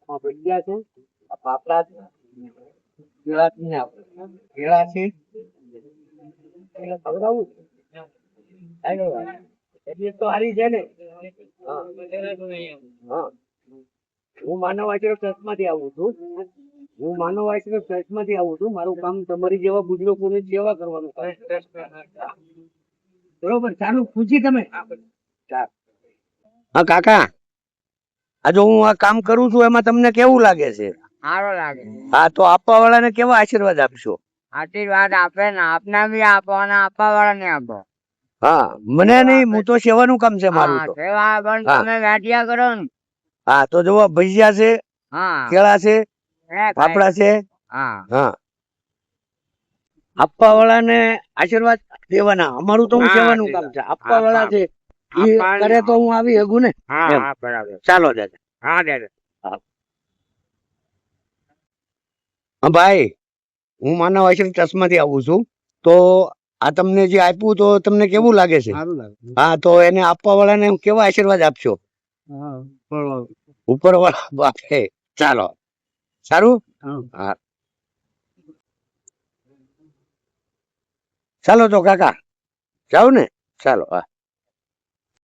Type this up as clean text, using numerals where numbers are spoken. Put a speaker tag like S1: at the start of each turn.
S1: ભજીયા છે, પાપડા છે, કેળા છે, કેળા છે. ખવડાવું તબિયત તો સારી છે ને? હા. હું માનવ આશ્રમ ટ્રસ્ટ માંથી આવું છું. મારું કામ તમારી જેવા બુજુર્ગોની સેવા કરવાનું. બરોબર, ચાલુ પૂછી તમે. હા કાકા, આ જો હું આ કામ કરું છું એમાં તમને કેવું લાગે છે?
S2: સારો લાગે.
S1: હા, તો આપવા વાળાને કેવા આશીર્વાદ આપશો?
S2: આશીર્વાદ આપે ને આપને બી આપો અને આપવા વાળા ને આપો.
S1: હા, મને નહીં, હું તો સેવાનું કામ છે મારું તો.
S2: સેવા પણ તમે ગાંઠિયા કરો ને.
S1: હા, તો જોવો ભજીયા છે, કેળા છે, પાપડા છે. હા, આપવા વાળાને આશીર્વાદ દેવાના. અમારું તો હું સેવાનું કામ છે. આપવા વાળા છે એ કરે તો હું આવી શકું ને. ચાલો દાદા.
S2: હા દાદા.
S1: હા ભાઈ, હું માનવ આશ્રમ ટ્રસ્ટ માંથી આવું છું. તો આ તમને જે આપ્યું તો તમને કેવું લાગે છે? હા, તો એને આપવા વાળાને કેવા આશીર્વાદ આપશો? ઉપર વાળા આપે. ચાલો, સારું. હા, ચાલો તો કાકા જાવ ને. ચાલો. હા.